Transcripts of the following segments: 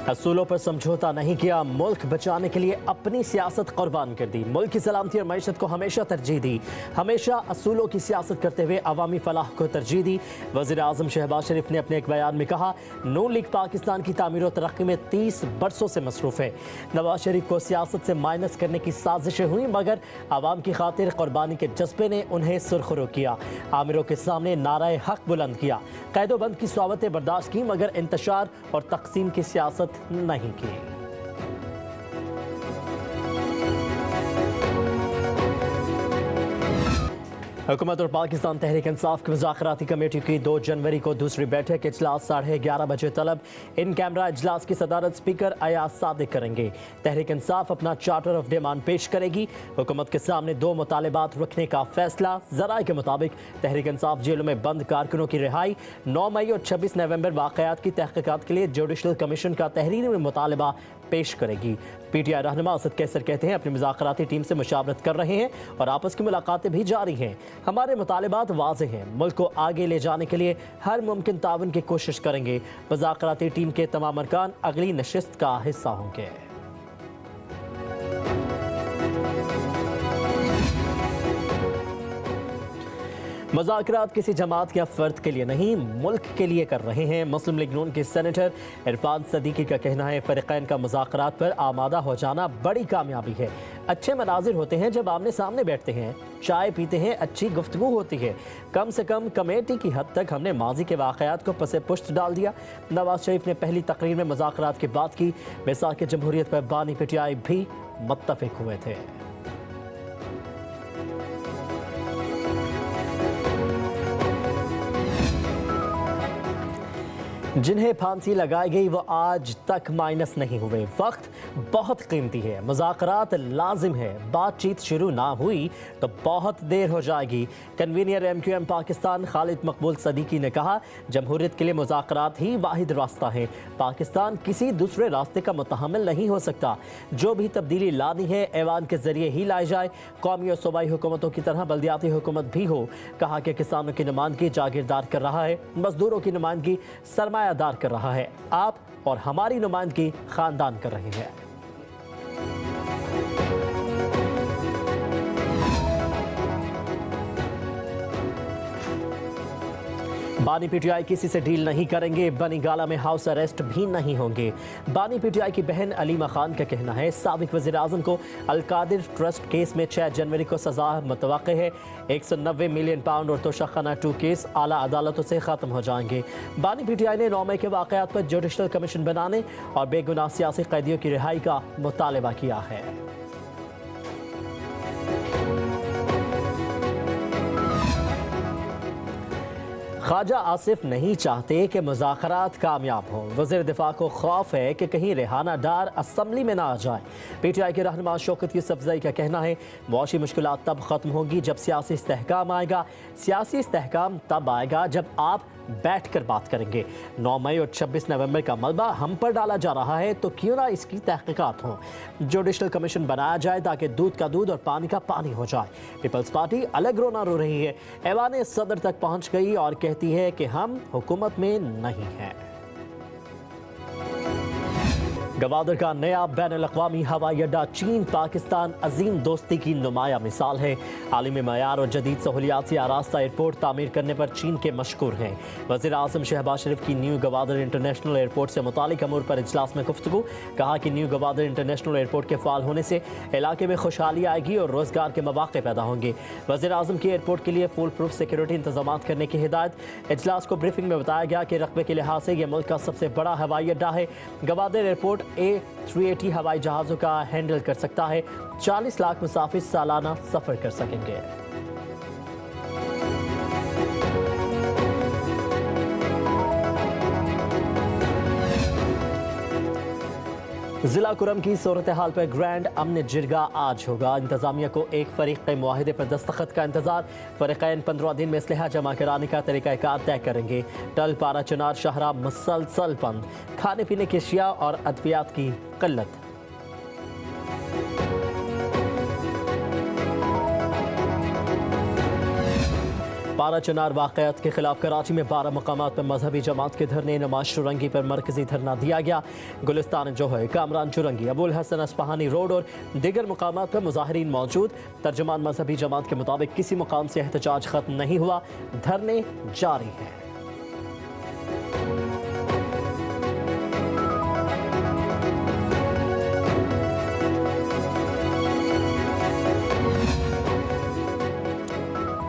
असूलों पर समझौता नहीं किया, मुल्क बचाने के लिए अपनी सियासत कुर्बान कर दी। मुल्क की सलामती और मईशत को हमेशा तरजीह दी, हमेशा असूलों की सियासत करते हुए अवामी फलाह को तरजीह दी। वज़ीर आज़म शहबाज शरीफ ने अपने एक बयान में कहा, नून लीग पाकिस्तान की तामीर और तरक्की में 30 बरसों से मसरूफ़ है। नवाज शरीफ को सियासत से माइनस करने की साजिशें हुई, मगर आवाम की खातिर कुर्बानी के जज्बे ने उन्हें सुरखरू किया। आमिरों के सामने नाराए हक बुलंद किया, कैदोबंद की सौवतें बर्दाश्त की, मगर इंतशार और तकसीम की सियासत नहीं की। हुकूमत और पाकिस्तान तहरीक इंसाफ की मुज़ाकराती कमेटी की 2 जनवरी को दूसरी बैठक इजलास 11:30 बजे तलब। इन कैमरा इजलास की सदारत स्पीकर अयाज सादिक करेंगे। तहरीक इंसाफ अपना चार्टर ऑफ डिमांड पेश करेगी। हुकूमत के सामने 2 मुतालिबात रखने का फैसला। ज़राए के मुताबिक तहरीक इंसाफ जेलों में बंद कारकुनों की रिहाई, 9 मई और 26 नवंबर वाक़यात की तहक़ीक़ात के लिए जुडिशल कमीशन का तहरीरी मुतालबा पेश करेगी। PTI रहनुमा असद कैसर कहते हैं, अपनी मुज़ाकराती टीम से मुशावरत कर रहे हैं और आपस की मुलाकातें भी जारी हैं। हमारे मुतालिबात वाज़ेह हैं, मुल्क को आगे ले जाने के लिए हर मुमकिन ताउन की कोशिश करेंगे। मुज़ाकराती टीम के तमाम अरकान अगली नशिस्त का हिस्सा होंगे। मुज़ाकरात किसी जमात या फ़र्द के लिए नहीं, मुल्क के लिए कर रहे हैं। मुस्लिम लीग नून के सेनेटर इरफान सदीकी का कहना है, फ़रीक़ैन का मुज़ाकरात पर आमादा हो जाना बड़ी कामयाबी है। अच्छे मनाजिर होते हैं जब आमने सामने बैठते हैं, चाय पीते हैं, अच्छी गुफ्तगू होती है। कम से कम कमेटी की हद तक हमने माजी के वाक़यात को पसे पुश्त डाल दिया। नवाज शरीफ ने पहली तकरीर में मुज़ाकरात की बात की। बैसाख जमहूरियत पर बानी PTI भी मुत्तफ़िक हुए थे। जिन्हें फांसी लगाई गई वो आज तक माइनस नहीं हुए। वक्त बहुत कीमती है, मुज़ाकरात लाजिम है। बातचीत शुरू ना हुई तो बहुत देर हो जाएगी। कन्वीनियर MQM पाकिस्तान खालिद मकबूल सदीकी ने कहा, जमहूरियत के लिए मुज़ाकरात ही वाहिद रास्ता है। पाकिस्तान किसी दूसरे रास्ते का मुतहम्मिल नहीं हो सकता। जो भी तब्दीली लानी है ऐवान के जरिए ही लाई जाए। कौमी और सूबाई हुकूमतों की तरह बल्दियाती हुकूमत भी हो। कहा कि किसानों की नुमाइंदगी जागीरदार कर रहा है, मजदूरों की नुमाइंदगी सरमायादार कर रहा है। आप और हमारी नुमाइंदगी खानदान कर रहे हैं। बानी PTI किसी से डील नहीं करेंगे, बनी गाला में हाउस अरेस्ट भी नहीं होंगे। बानी PTI की बहन अलीमा खान का कहना है, साबिक वज़ीर आज़म को अलकादिर ट्रस्ट केस में 6 जनवरी को सजा मुतवक्के है। 190 मिलियन पाउंड और तोशाखाना 2 केस आला अदालतों से ख़त्म हो जाएंगे। बानी PTI ने 9 मई के वाक़यात पर जुडिशल कमीशन बनाने और बेगुनाह सियासी कैदियों की रिहाई का मुतालबा किया है। ख्वाजा आसिफ नहीं चाहते कि मुज़ाकरात कामयाब हों। वज़ीर दिफा को खौफ है कि कहीं रेहाना डार असम्बली में ना आ जाए। PTI के रहनुमा शौकत यूसुफज़ई का कहना है, मुआशी मुश्किलात तब ख़त्म होंगी जब सियासी इस्तेहकाम आएगा। सियासी इस्तेहकाम तब आएगा जब आप बैठ कर बात करेंगे। 9 मई और 26 नवंबर का मलबा हम पर डाला जा रहा है, तो क्यों ना इसकी तहकीकात हों। जुडिशल कमीशन बनाया जाए ताकि दूध का दूध और पानी का पानी हो जाए। पीपल्स पार्टी अलग रोना रो रही है, ऐवान सदर तक पहुंच गई और कहती है कि हम हुकूमत में नहीं हैं। गवादर का नया बैनुल-अक़वामी हवाई अड्डा चीन पाकिस्तान अजीम दोस्ती की नुमाया मिसाल है। आलिमी मयार और जदीद सहूलियात से आरास्ता एयरपोर्ट तामीर करने पर चीन के मशकूर हैं। वज़ीर आज़म शहबाज शरीफ की न्यू गवादर इंटरनेशनल एयरपोर्ट से मुतालिक अमूर पर इजलास में गुफ्तगू। कहा कि न्यू गवादर इंटरनेशनल एयरपोर्ट के फ़ाल होने से इलाके में खुशहाली आएगी और रोज़गार के मौक़े पैदा होंगे। वज़ीर आज़म की एयरपोर्ट के लिए फुल प्रूफ सिक्योरिटी इंतजाम करने की हिदायत। इजलास को ब्रीफिंग में बताया गया कि रकबे के लिहाज से यह मुल्क का सबसे बड़ा हवाई अड्डा है। गवादर एयरपोर्ट A380 हवाई जहाज़ों का हैंडल कर सकता है। 40 लाख मुसाफिर सालाना सफ़र कर सकेंगे। जिला कुरम की सूरत हाल पर ग्रैंड अमन जिरगा आज होगा। इंतजामिया को एक फरीक के मुआहिदे पर दस्तखत का इंतजार। फरीक़ैन 15 दिन में असलहा जमा कराने का तरीक़ाकार तय करेंगे। टल पारा चनार शाहरा मुसलसल बंद। खाने पीने की अशिया और अद्वियात की किल्लत। पारा चनार वाक़यात के खिलाफ कराची में 12 मकामात पर मजहबी जमात के धरने। नमाज चुरंगी पर मरकजी धरना दिया गया। गुलिस्तान जोहर, कामरान चुरंगी, अबुल हसन अस्फहानी रोड और दीगर मकामात पर मुजाहिरीन मौजूद। तर्जुमान मजहबी जमात के मुताबिक किसी मुकाम से एहतजाज खत्म नहीं हुआ, धरने जारी हैं।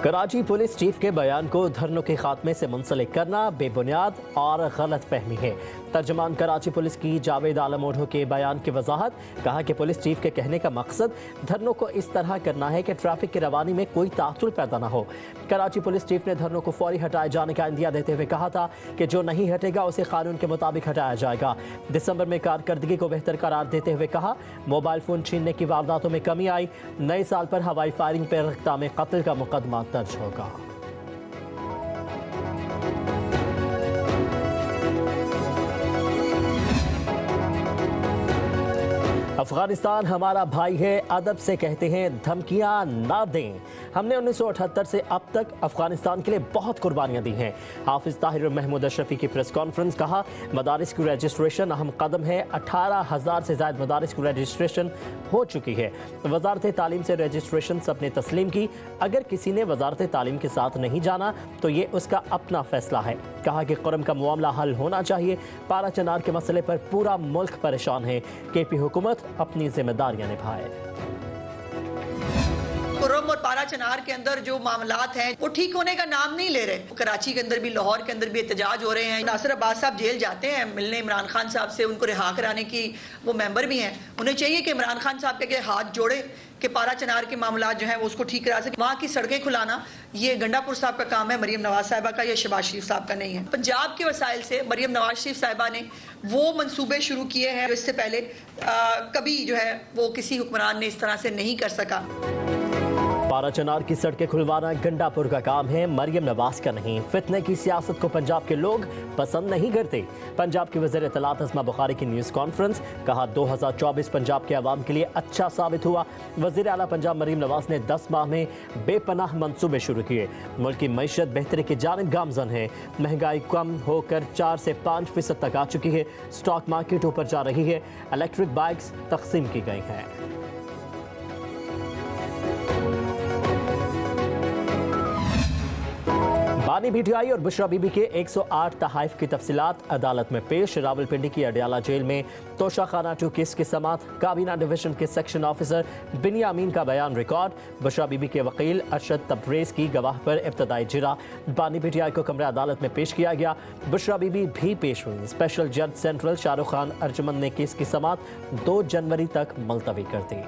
कराची पुलिस चीफ के बयान को धरनों के खात्मे से मुंसलिक करना बेबुनियाद और गलत फहमी है। तर्जुमान कराची पुलिस की जावेद आलम ओढ़ो के बयान की वजाहत, कहा कि पुलिस चीफ के कहने का मकसद धरनों को इस तरह करना है कि ट्रैफिक की रवानी में कोई तातुल पैदा ना हो। कराची पुलिस चीफ ने धरनों को फौरी हटाए जाने का इंदिया देते हुए कहा था कि जो नहीं हटेगा उसे कानून के मुताबिक हटाया जाएगा। दिसंबर में कारकर्दगी को बेहतर करार देते हुए कहा, मोबाइल फोन छीनने की वारदातों में कमी आई। नए साल पर हवाई फायरिंग पर इक़्ताम कत्ल का मुकदमा दर्ज होगा। अफगानिस्तान हमारा भाई है, अदब से कहते हैं, धमकियां ना दें। हमने 1978 से अब तक अफगानिस्तान के लिए बहुत कुर्बानियां दी हैं। हाफिज ताहिर महमूद अशरफी की प्रेस कॉन्फ्रेंस, कहा मदारिस की रजिस्ट्रेशन अहम कदम है। 18,000 से ज़ायद मदारिस की रजिस्ट्रेशन हो चुकी है। वजारत तालीम से रजिस्ट्रेशन सबने तस्लीम की। अगर किसी ने वजारत तालीम के साथ नहीं जाना तो ये उसका अपना फैसला है। कहा कि कुरम का मामला हल होना चाहिए। पारा चनार के मसले पर पूरा मुल्क परेशान है। केपी हुकूमत अपनी जिम्मेदारियां निभाए। कुर्रम और पारा चनार के अंदर जो मामलात हैं वो ठीक होने का नाम नहीं ले रहे। कराची के अंदर भी, लाहौर के अंदर भी एहतजाज हो रहे हैं। नासिर अब्बास साहब जेल जाते हैं मिलने इमरान खान साहब से, उनको रिहा कराने की वो मेंबर भी हैं। उन्हें चाहिए कि इमरान खान साहब के हाथ जोड़े कि पारा चनार के मामलात जो हैं वो उसको ठीक करा सके। वहाँ की सड़कें खुलाना ये गंडापुर साहब का काम है, मरियम नवाज साहिबा का या शहबाज शरीफ साहब का नहीं है। पंजाब के वसाइल से मरियम नवाज शरीफ साहिबा ने वो मंसूबे शुरू किए हैं, इससे पहले कभी जो है वो किसी हुक्मरान ने इस तरह से नहीं कर सका। पारा चनार की सड़कें खुलवाना गंडापुर का काम है, मरियम नवाज का नहीं। फितने की सियासत को पंजाब के लोग पसंद नहीं करते। पंजाब की वज़ीर इत्तलात अस्मा बुखारी की न्यूज़ कॉन्फ्रेंस, कहा 2024 पंजाब के अवाम के लिए अच्छा साबित हुआ। वज़ीर आला पंजाब मरियम नवाज ने 10 माह में बेपनाह मंसूबे शुरू किए। मुल्क की मईशत बेहतरी की जानिब गामजन है। महंगाई कम होकर 4 से 5% तक आ चुकी है। स्टॉक मार्केट ऊपर जा रही है। इलेक्ट्रिक बाइक्स तकसीम की गई हैं। बानी भीटियाई और बुशरा बीबी के 108 तहाइफ की तफसीलात अदालत में पेश। रावलपिंडी की अडियाला जेल में तोशा खाना 2 केस की समात। काबीना डिवीजन के सेक्शन ऑफिसर बिनियामीन का बयान रिकॉर्ड। बुशरा बीबी के वकील अरशद तब्रेज की गवाह पर इब्तदाई जिरा। बानी भीटियाई को कमरा अदालत में पेश किया गया। बुशरा बीबी भी पेश हुई। स्पेशल जज सेंट्रल शाहरुख खान अर्जुमन ने केस की समात 2 जनवरी तक मुलतवी कर दी।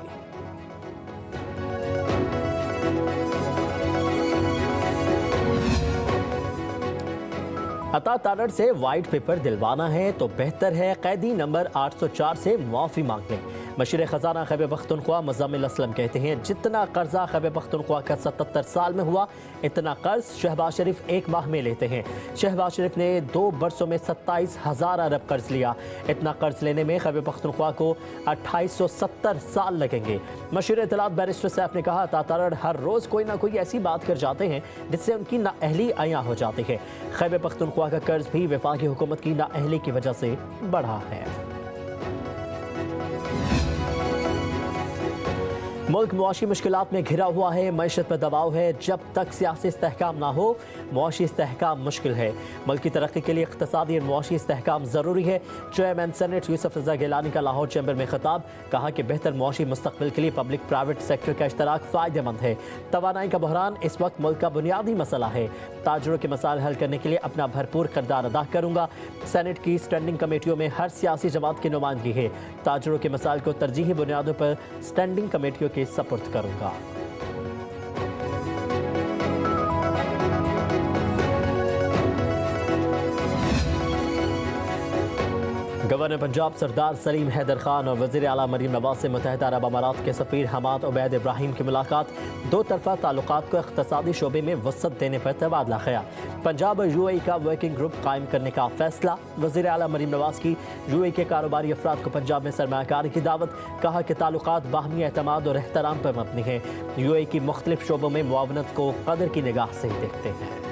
अता तारड़ से वाइट पेपर दिलवाना है तो बेहतर है कैदी नंबर 804 से माफ़ी मांग लें। मशीर ख़जाना खैबर पख्तूनख्वा मुज़म्मिल असलम कहते हैं, जितना कर्जा खैबर पख्तूनख्वा का 77 साल में हुआ इतना कर्ज शहबाज शरीफ 1 माह में लेते हैं। शहबाज शरीफ ने 2 बरसों में 27,000 अरब कर्ज लिया। इतना कर्ज लेने में खैबर पख्तूनख्वा को 2870 साल लगेंगे। मशीर इत्तलात बैरिस्टर सैफ ने कहा, तातारड़ हर रोज़ कोई ना कोई ऐसी बात कर जाते हैं जिससे उनकी नाअहली आया हो जाती है। खैबर पख्तूनख्वा का कर्ज भी वफाकी हुकूमत की नाअहली की वजह से बढ़ा है। मुल्क मुआशी मुश्किलात में घिरा हुआ है। मईशत पर दबाव है। जब तक सियासी इस्तेहकाम ना हो मुआशी इस्तेहकाम मुश्किल है। मुल्क की तरक्की के लिए इक़्तिसादी और मुआशी इस्तेहकाम ज़रूरी है। चेयरमैन सेनेट यूसुफ रज़ा गिलानी का लाहौर चैम्बर में खिताब, कहा कि बेहतर मुआशी मुस्तक़बिल के लिए पब्लिक प्राइवेट सेक्टर का इश्तराक फ़ायदेमंद है। तवानाई का बहरान इस वक्त मुल्क का बुनियादी मसला है। ताजरों के मसाइल हल करने के लिए अपना भरपूर किरदार अदा करूँगा। सेनेट की स्टैंडिंग कमेटियों में हर सियासी जमात की नुमाइंदगी है। ताजरों के मसाइल को तरजीही बुनियादों पर स्टैंडिंग कमेटियों के सपुर्द करूँगा। गवर्नर पंजाब सरदार सलीम हैदर खान और वज़ीर आला मरीम नवाज से मुत्तहिदा अरब अमारात के सफ़ीर हमाद उबैद इब्राहिम की मुलाकात। 2 तरफ़ा ताल्लुकात को इक़्तिसादी शोबे में वसअत देने पर तबादला ख्याल। पंजाब और यूएई का वर्किंग ग्रुप कायम करने का फैसला। वज़ीर आला मरीम नवाज की यूएई के कारोबारी अफराद को पंजाब में सरमायाकारी की दावत। कहा कि ताल्लुकात बाहमी एतमाद और एहतराम पर मबनी है। यूएई की मुख्तलिफ शोबों में मुआवनत को कदर की निगाह से देखते हैं।